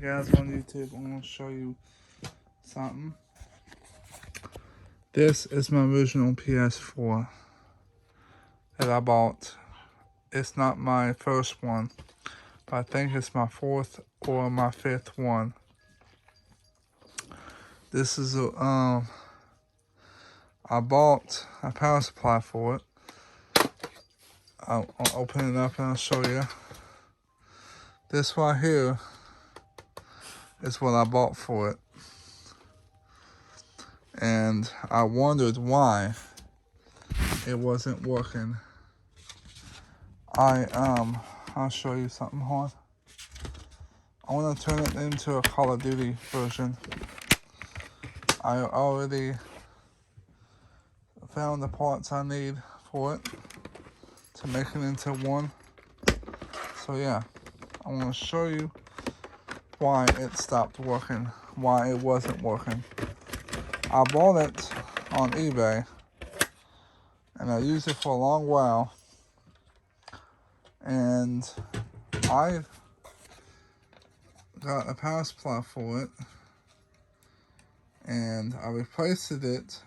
guys on YouTube, I'm going to show you something. This is my original PS4 that I bought. It's not my first one, but I think it's my fourth or my fifth one. This is I bought a power supply for it. I'll open it up and I'll show you. This right here is what I bought for it. And I wondered why it wasn't working. I'll show you something hard. I want to turn it into a Call of Duty version. I already found the parts I need for it to make it into one. So yeah, I want to show you why it stopped working, why it wasn't working. I bought it on eBay and I used it for a long while, and I got a power supply for it and I replaced it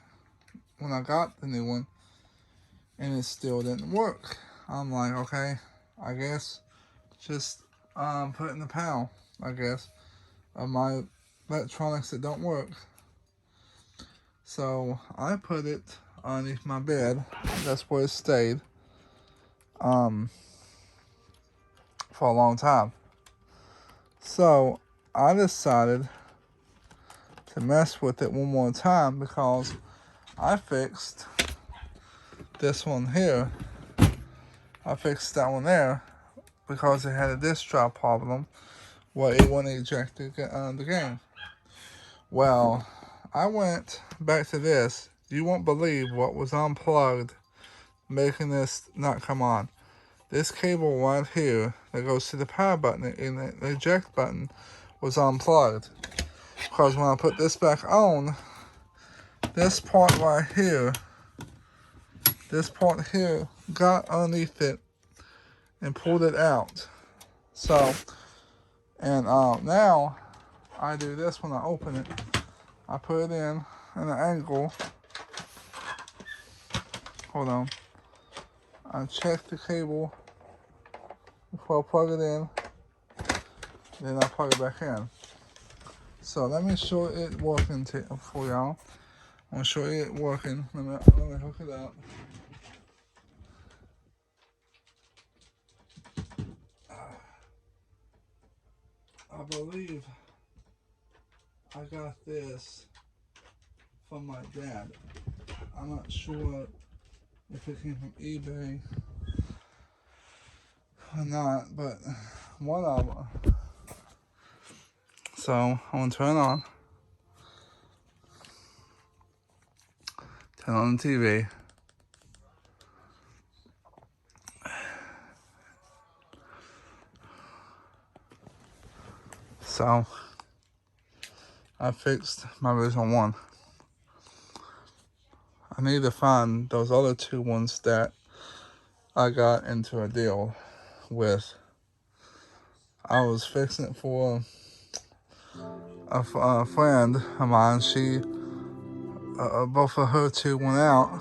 when I got the new one and it still didn't work. I'm like, okay, I guess just put in the panel, I guess, of my electronics that don't work. So I put it underneath my bed. That's where it stayed for a long time. So I decided to mess with it one more time because I fixed this one here. I fixed that one there because it had a disk drive problem where it wouldn't eject the game. Well, I went back to this. You won't believe what was unplugged, making this not come on. This cable right here that goes to the power button and the eject button was unplugged. Because when I put this back on, this part right here, got underneath it and pulled it out. So, and now I do this when I open it. I put it in an angle. Hold on. I check the cable before I plug it in. Then I plug it back in. So let me show it working for y'all. I'm gonna show you it working. Let me hook it up. I believe I got this from my dad. I'm not sure if it came from eBay or not, but one of them. So I'm gonna turn on the TV. So I fixed my original one. I need to find those other two ones that I got into a deal with. I was fixing it for a friend of mine. She, both of her two went out.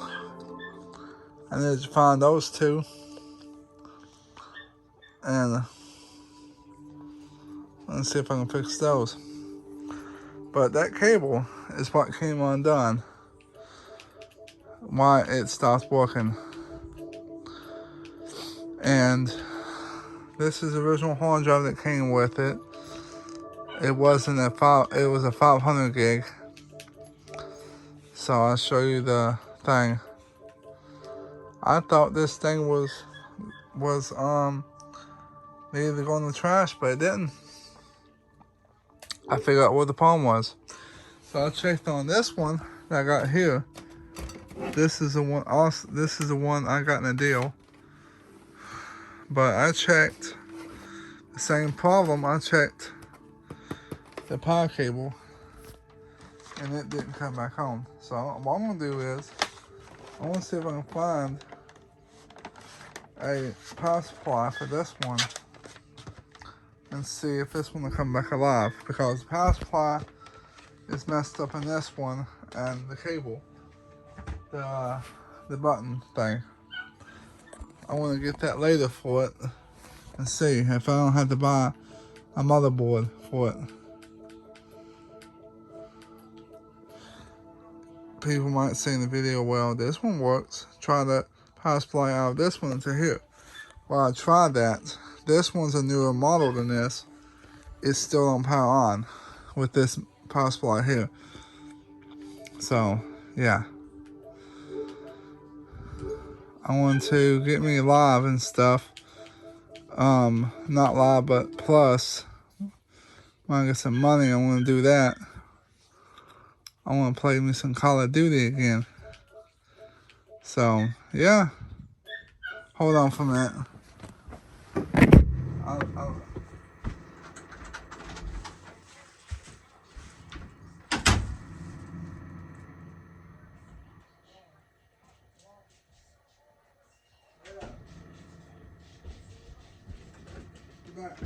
I needed to find those two. And let's see if I can fix those. But that cable is what came undone. Why it stopped working. And this is the original hard drive that came with it. It wasn't it was a 500 gig. So I'll show you the thing. I thought this thing was needed to go in the trash, but it didn't. I figured out what the problem was. So I checked on this one that I got here. This is the one. Also, this is the one I got in a deal. But I checked the same problem. I checked the power cable, and it didn't come back on. So what I'm gonna do is I want to see if I can find a power supply for this one and see if this one will come back alive, because the power supply is messed up in this one, and the cable, the button thing. I want to get that later for it and see if I don't have to buy a motherboard for it. People might say in the video, well, this one works. Try the power supply out of this one into here. Well, I tried that. This one's a newer model than this. It's still on power on with this power supply here. So, yeah. I want to get me live and stuff. Not live, but plus. When I get some money, I want to do that. I want to play me some Call of Duty again. So, yeah. Hold on for a minute. I'll back.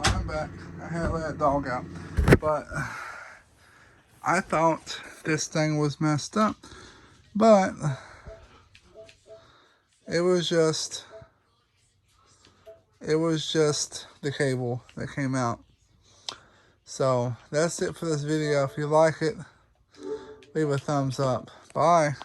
I'm back. I had to let that dog out. But I thought this thing was messed up. But it was just the cable that came out. So that's it for this video. If you like it, leave a thumbs up. Bye.